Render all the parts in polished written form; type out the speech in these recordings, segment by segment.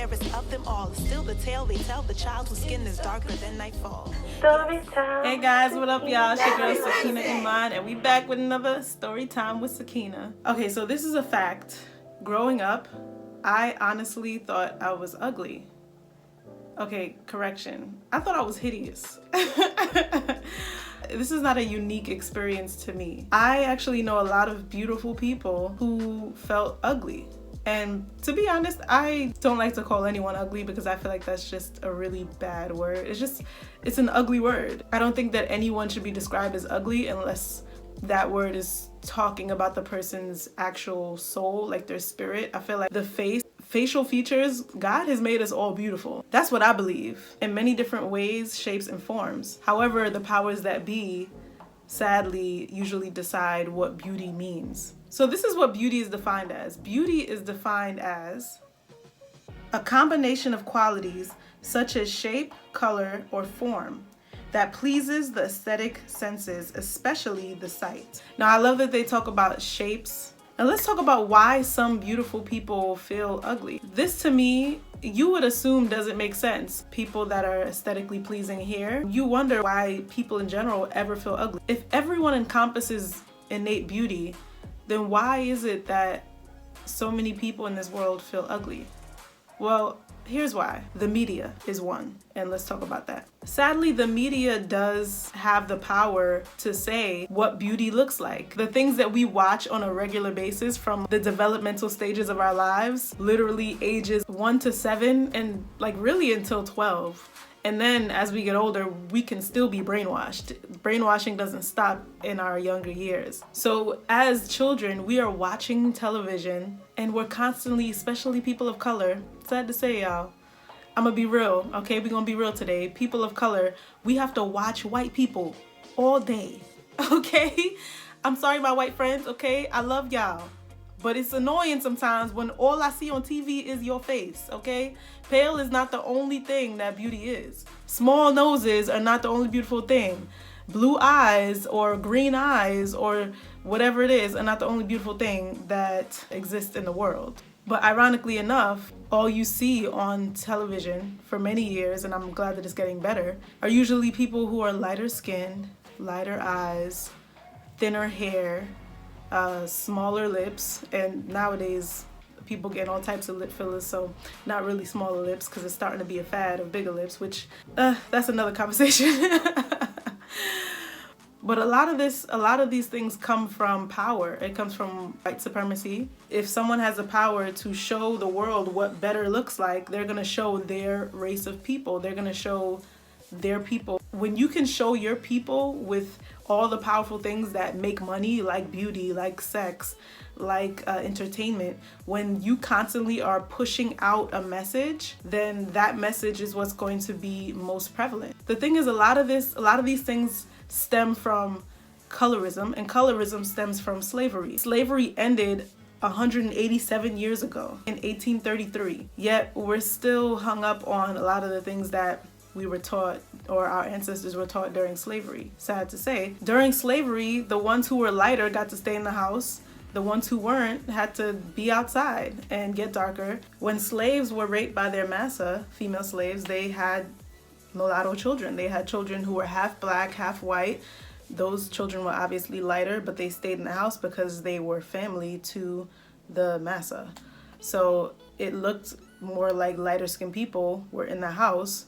fairest of them all. Still the tale they tell, the child whose skin is darker than nightfall. Hey guys, what up y'all? It's your girl Sakina Iman, and we back with another story time with Sakina. Okay, so this is a fact. Growing up, I honestly thought I was ugly. Okay, correction. I thought I was hideous. This is not a unique experience to me. I actually know a lot of beautiful people who felt ugly. And to be honest, I don't like to call anyone ugly because I feel like that's just a really bad word. It's an ugly word. I don't think that anyone should be described as ugly unless that word is talking about the person's actual soul, like their spirit. I feel like the facial features, God has made us all beautiful. That's what I believe, in many different ways, shapes, and forms. However, the powers that be, sadly, usually decide what beauty means. So this is what beauty is defined as. Beauty is defined as a combination of qualities such as shape, color, or form that pleases the aesthetic senses, especially the sight. Now, I love that they talk about shapes. And let's talk about why some beautiful people feel ugly. This, to me, you would assume doesn't make sense. People that are aesthetically pleasing here, you wonder why people in general ever feel ugly. If everyone encompasses innate beauty, then why is it that so many people in this world feel ugly? Well, here's why. The media is one, and let's talk about that. Sadly, the media does have the power to say what beauty looks like. The things that we watch on a regular basis from the developmental stages of our lives, literally ages 1 to 7 and like really until 12. And then as we get older, we can still be brainwashed. Brainwashing doesn't stop in our younger years. So as children, we are watching television and we're constantly, especially people of color, sad to say y'all, I'm gonna be real, okay? We're gonna be real today. People of color, we have to watch white people all day, okay? I'm sorry, my white friends, okay? I love y'all. But it's annoying sometimes when all I see on TV is your face, okay? Pale is not the only thing that beauty is. Small noses are not the only beautiful thing. Blue eyes or green eyes or whatever it is are not the only beautiful thing that exists in the world. But ironically enough, all you see on television for many years, and I'm glad that it's getting better, are usually people who are lighter skinned, lighter eyes, thinner hair, smaller lips, and nowadays people get all types of lip fillers, so not really smaller lips because it's starting to be a fad of bigger lips, which that's another conversation. But a lot of these things come from power. It comes from white supremacy. If someone has the power to show the world what better looks like, they're gonna show their race of people. They're gonna show their people. When you can show your people with all the powerful things that make money, like beauty, like sex, like entertainment, when you constantly are pushing out a message, then that message is what's going to be most prevalent. The thing is, a lot of these things stem from colorism, and colorism stems from slavery. Slavery ended 187 years ago in 1833, yet we're still hung up on a lot of the things that we were taught or our ancestors were taught during slavery. Sad to say. During slavery, the ones who were lighter got to stay in the house. The ones who weren't had to be outside and get darker. When slaves were raped by their massa, female slaves, they had mulatto children. They had children who were half black, half white. Those children were obviously lighter, but they stayed in the house because they were family to the massa. So it looked more like lighter skinned people were in the house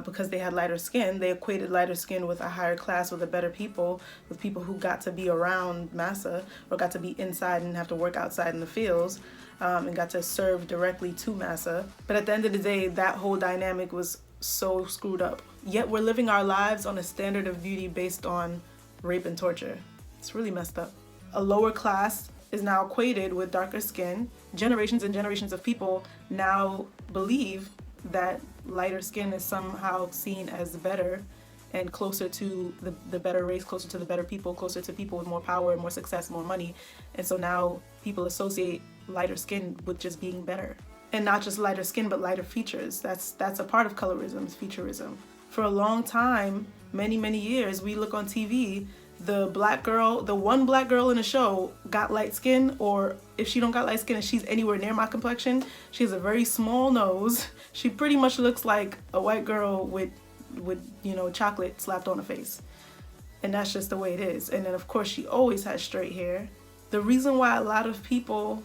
because they had lighter skin. They equated lighter skin with a higher class, with a better people, with people who got to be around massa or got to be inside and have to work outside in the fields and got to serve directly to massa. But at the end of the day, that whole dynamic was so screwed up. Yet we're living our lives on a standard of beauty based on rape and torture. It's really messed up. A lower class is now equated with darker skin. Generations and generations of people now believe that lighter skin is somehow seen as better and closer to the better race, closer to the better people, closer to people with more power, more success, more money. And so now people associate lighter skin with just being better. And not just lighter skin, but lighter features. That's a part of colorism, featureism. For a long time, many years, we look on TV, the one black girl in the show got light skin, or if she don't got light skin and she's anywhere near my complexion, she has a very small nose. She pretty much looks like a white girl with chocolate slapped on her face. And that's just the way it is. And then of course she always has straight hair. The reason why a lot of people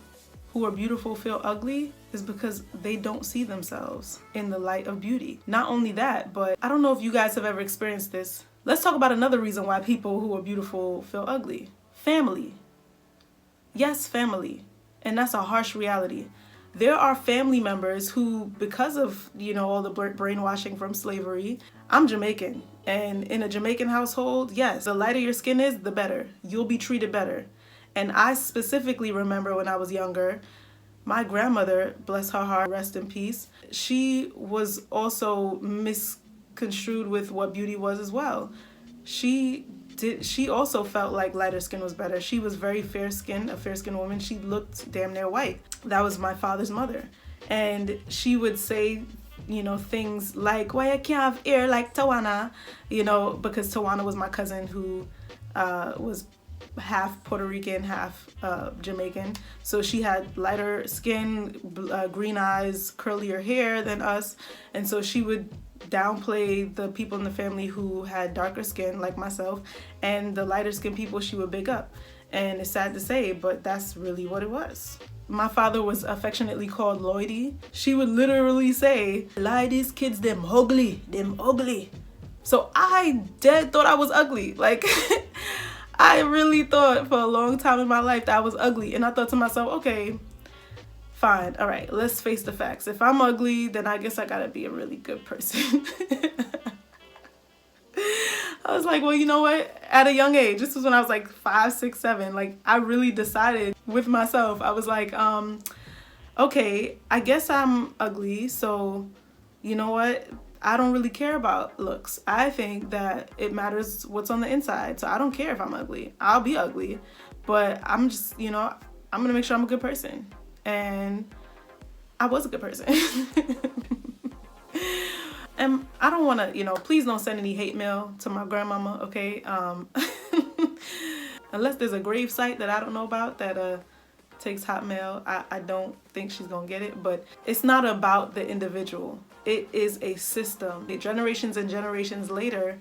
who are beautiful feel ugly is because they don't see themselves in the light of beauty. Not only that, but I don't know if you guys have ever experienced this. Let's talk about another reason why people who are beautiful feel ugly. Family. Yes, family. And that's a harsh reality. There are family members who, because of, all the brainwashing from slavery, I'm Jamaican. And in a Jamaican household, yes, the lighter your skin is, the better. You'll be treated better. And I specifically remember when I was younger, my grandmother, bless her heart, rest in peace, she was also misconstrued with what beauty was as well. She also felt like lighter skin was better. She was very fair-skinned, a fair-skinned woman. She looked damn near white. That was my father's mother. And she would say, things like, why I can't have hair like Tawana, because Tawana was my cousin who was half Puerto Rican, half Jamaican. So she had lighter skin, green eyes, curlier hair than us. And so she would downplay the people in the family who had darker skin like myself, and the lighter skin people she would big up. And it's sad to say, but that's really what it was. My father was affectionately called Lloydie. She would literally say, "Lie, these kids, them ugly. So I dead thought I was ugly. Like, I really thought for a long time in my life that I was ugly. And I thought to myself, okay, fine, all right, let's face the facts. If I'm ugly, then I guess I gotta be a really good person." I was like, well, you know what? At a young age, this was when I was like 5, 6, 7, like I really decided with myself. I was like, okay, I guess I'm ugly. So you know what? I don't really care about looks. I think that it matters what's on the inside. So I don't care if I'm ugly. I'll be ugly. But I'm just, I'm going to make sure I'm a good person. And I was a good person. And I don't want to, please don't send any hate mail to my grandmama, okay? Unless there's a grave site that I don't know about that takes hot mail, I don't think she's gonna get it. But it's not about the individual. It is a system. Generations and generations later,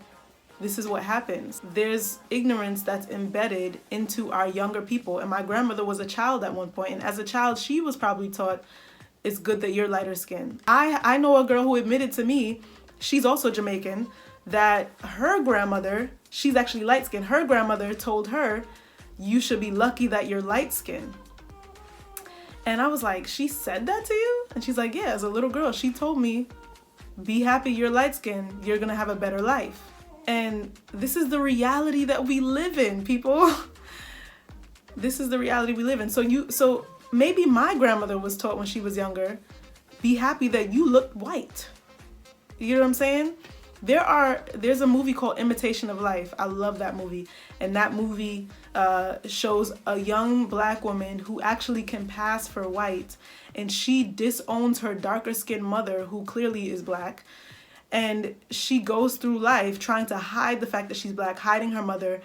this is what happens. There's ignorance that's embedded into our younger people. And my grandmother was a child at one point, and as a child, she was probably taught it's good that you're lighter skinned. I know a girl who admitted to me, she's also Jamaican, that her grandmother, she's actually light skinned, her grandmother told her, you should be lucky that you're light skinned. And I was like, she said that to you? And she's like, yeah, as a little girl, she told me, be happy you're light skinned, you're gonna have a better life. And this is the reality that we live in, people. This is the reality we live in. So maybe my grandmother was taught when she was younger, be happy that you look white. You know what I'm saying? There's a movie called Imitation of Life. I love that movie. And that movie shows a young black woman who actually can pass for white. And she disowns her darker skinned mother, who clearly is black. And she goes through life trying to hide the fact that she's black, hiding her mother,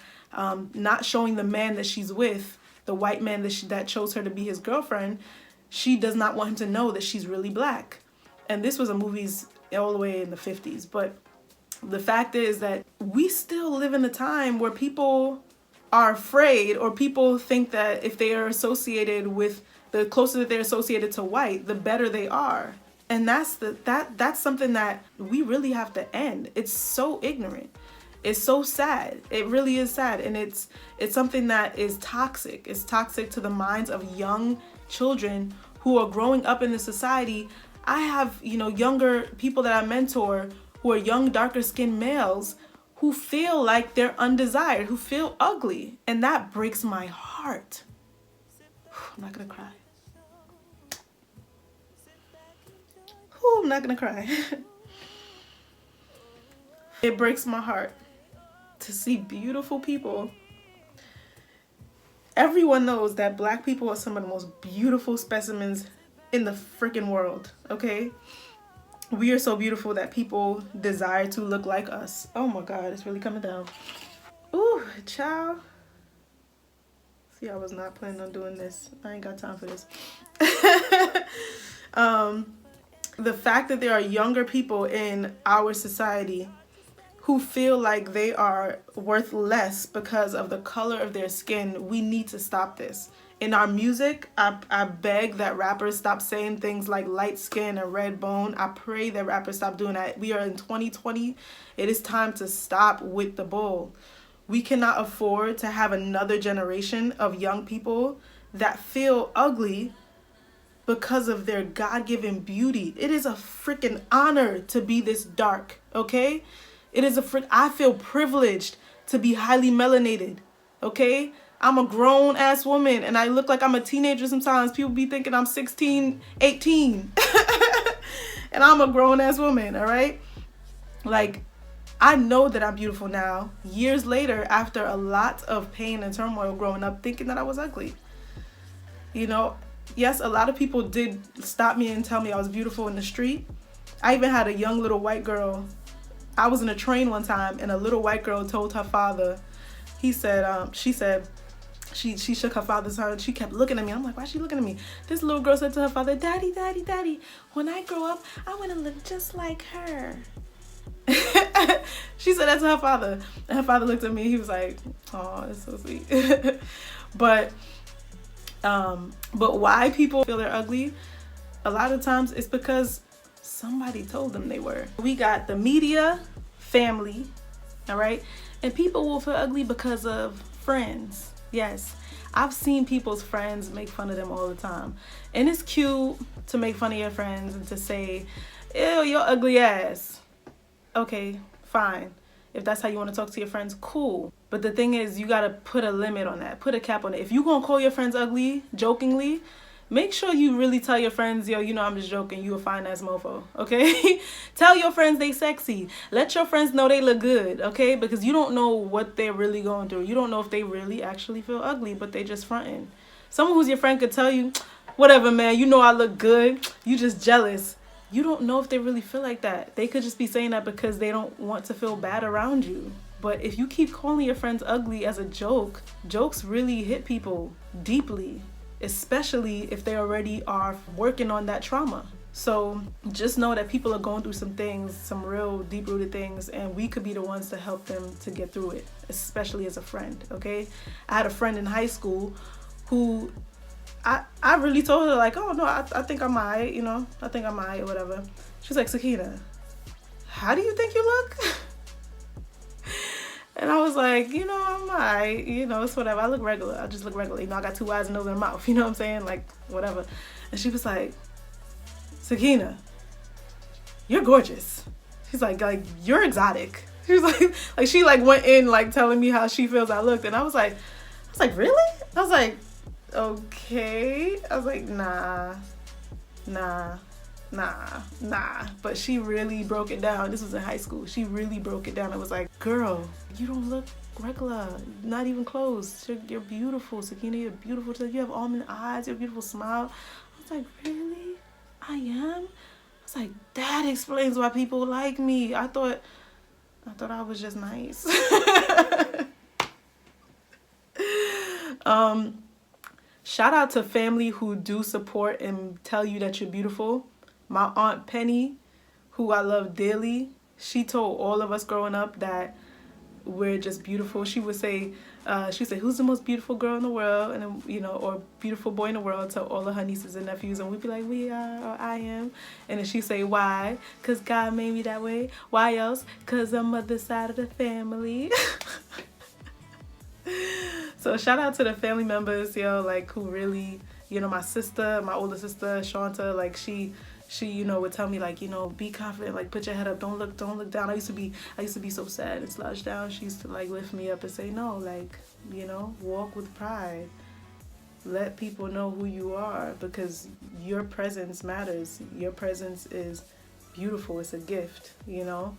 not showing the man that she's with, the white man that chose her to be his girlfriend. She does not want him to know that she's really black. And this was a movie's all the way in the 50s. But the fact is that we still live in a time where people are afraid, or people think that if they are associated with, the closer that they're associated to white, the better they are. And that's something that we really have to end. It's so ignorant. It's so sad. It really is sad. And it's something that is toxic. It's toxic to the minds of young children who are growing up in the society. I have, younger people that I mentor who are young, darker skinned males who feel like they're undesired, who feel ugly. And that breaks my heart. I'm not gonna cry. I'm not gonna cry. It breaks my heart to see beautiful people. Everyone knows that black people are some of the most beautiful specimens in the freaking world, okay? We are so beautiful that people desire to look like us. Oh my God, it's really coming down. Ooh, child. See, I was not planning on doing this. I ain't got time for this. The fact that there are younger people in our society who feel like they are worth less because of the color of their skin, we need to stop this. In our music, I beg that rappers stop saying things like light skin and red bone. I pray that rappers stop doing that. We are in 2020. It is time to stop with the bull. We cannot afford to have another generation of young people that feel ugly because of their God-given beauty. It is a freaking honor to be this dark, okay? It is I feel privileged to be highly melanated, okay? I'm a grown-ass woman, and I look like I'm a teenager sometimes. People be thinking I'm 16, 18. And I'm a grown-ass woman, all right? Like, I know that I'm beautiful now, years later, after a lot of pain and turmoil growing up, thinking that I was ugly. You know, yes, a lot of people did stop me and tell me I was beautiful in the street. I even had a young little white girl. I was in a train one time, and a little white girl told her father, she shook her father's hand. She kept looking at me. I'm like, why is she looking at me? This little girl said to her father, Daddy, Daddy, Daddy, when I grow up, I want to look just like her. She said that to her father. And her father looked at me. He was like, oh, that's so sweet. But why people feel they're ugly, a lot of times it's because somebody told them they were. We got the media, family, all right? And people will feel ugly because of friends. Yes, I've seen people's friends make fun of them all the time. And it's cute to make fun of your friends and to say, ew, your ugly ass. Okay, fine. If that's how you want to talk to your friends, cool. But the thing is, you got to put a limit on that. Put a cap on it. If you going to call your friends ugly, jokingly, make sure you really tell your friends, yo, you know I'm just joking. You a fine ass mofo, okay? Tell your friends they sexy. Let your friends know they look good, okay? Because you don't know what they're really going through. You don't know if they really actually feel ugly, but they just fronting. Someone who's your friend could tell you, whatever, man, you know I look good. You just jealous. You don't know if they really feel like that. They could just be saying that because they don't want to feel bad around you. But if you keep calling your friends ugly as a joke, jokes really hit people deeply, especially if they already are working on that trauma. So just know that people are going through some things, some real deep-rooted things, and we could be the ones to help them to get through it, especially as a friend, okay? I had a friend in high school who I really told her, like, oh, no, I think I'm alright, you know? I think I'm alright or whatever. She's like, Sakina, how do you think you look? And I was like, you know, I'm alright, you know, it's whatever. I look regular. I just look regular. You know, I got 2 eyes, a nose, and a mouth. You know what I'm saying? Like, whatever. And she was like, Sakina, you're gorgeous. She's like, you're exotic. She was like she like went in like telling me how she feels I looked. And I was like, really? I was like, okay. I was like, nah. But she really broke it down. This was in high school. She really broke it down. It was like, girl, you don't look regular, not even close. You're beautiful, Sakina. You're beautiful. You have almond eyes. You have a beautiful smile. I was like, really? I am? I was like, that explains why people like me. I thought I was just nice. Shout out to family who do support and tell you that you're beautiful. My Aunt Penny, who I love dearly, she told all of us growing up that we're just beautiful. She would say, who's the most beautiful girl in the world? And then, you know, or beautiful boy in the world to all of her nieces and nephews. And we'd be like, we are, or I am. And then she'd say, why? Because God made me that way. Why else? Because I'm on the side of the family. So shout out to the family members, yo, like, who really, you know, my sister, my older sister, Shanta, like, she, you know, would tell me, like, you know, be confident, like, put your head up, don't look down. I used to be so sad and slouched down. She used to, like, lift me up and say, no, like, you know, walk with pride. Let people know who you are, because your presence matters. Your presence is beautiful. It's a gift, you know?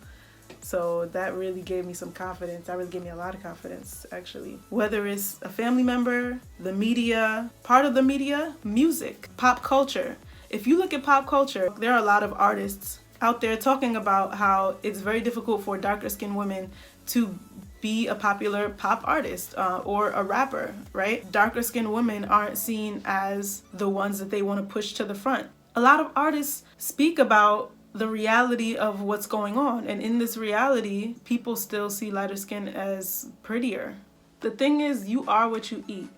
So that really gave me some confidence. That really gave me a lot of confidence, actually. Whether it's a family member, the media, part of the media, music, pop culture. If you look at pop culture, there are a lot of artists out there talking about how it's very difficult for darker skinned women to be a popular pop artist or a rapper, right? Darker skinned women aren't seen as the ones that they want to push to the front. A lot of artists speak about the reality of what's going on, and in this reality, people still see lighter skin as prettier. The thing is, you are what you eat.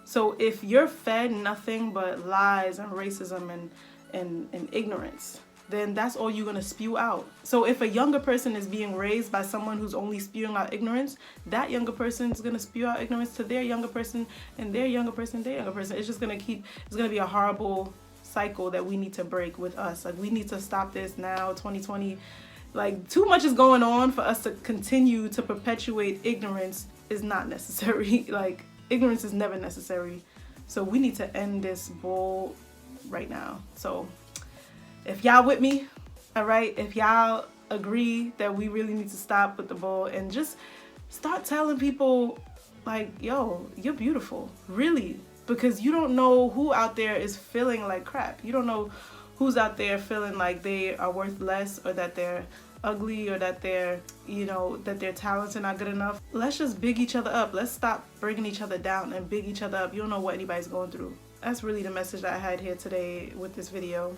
So if you're fed nothing but lies and racism and ignorance, then that's all you're gonna spew out. So if a younger person is being raised by someone who's only spewing out ignorance, that younger person is gonna spew out ignorance to their younger person, and their younger person, their younger person. It's just gonna it's gonna be a horrible cycle that we need to break with us. Like, we need to stop this now, 2020. Like, too much is going on for us to continue to perpetuate ignorance is not necessary. Like, ignorance is never necessary. So we need to end this bull right now. So if y'all with me, all right, if y'all agree that we really need to stop with the bull and just start telling people, like, yo, you're beautiful, really, because you don't know who out there is feeling like crap. You don't know who's out there feeling like they are worth less, or that they're ugly, or that they're, you know, that their talents are not good enough. Let's just big each other up. Let's stop bringing each other down and big each other up. You don't know what anybody's going through. That's really the message that I had here today with this video.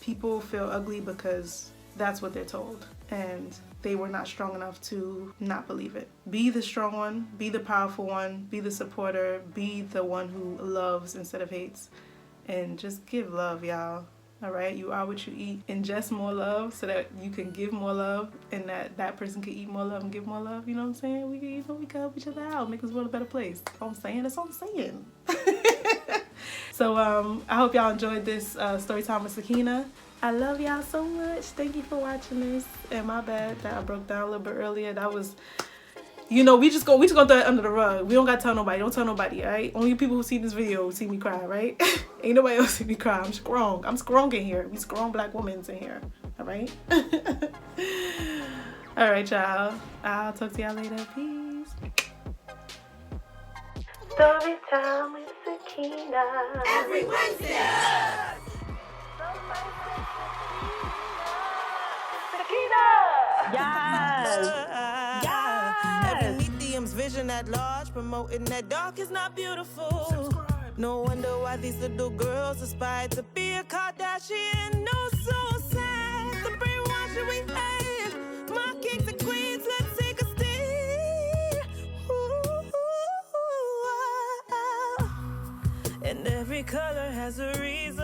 People feel ugly because that's what they're told, and they were not strong enough to not believe it. Be the strong one, be the powerful one, be the supporter, be the one who loves instead of hates, and just give love, y'all. All right, you are what you eat. Ingest more love so that you can give more love, and that person can eat more love and give more love. You know what I'm saying? We can help each other out, make this world a better place. That's all I'm saying. That's all I'm saying. So I hope y'all enjoyed this story time with Sakina. I love y'all so much. Thank you for watching this. And my bad that I broke down a little bit earlier. That was, you know, we just gonna throw it under the rug. We don't gotta tell nobody. Don't tell nobody, all right? Only people who see this video see me cry, right? Ain't nobody else see me cry. I'm strong. I'm strong in here. We strong black women in here, all right? All right, y'all. I'll talk to y'all later. Peace. Story time with Sakina. Every Wednesday. Sakina. Yes. Every medium's vision at large, promoting that dark is not beautiful. Subscribe. No wonder why these little girls aspire to be a Kardashian. No, so sad. The brainwashing we had. My kings and queens, let's take a stand. Ooh, and every color has a reason.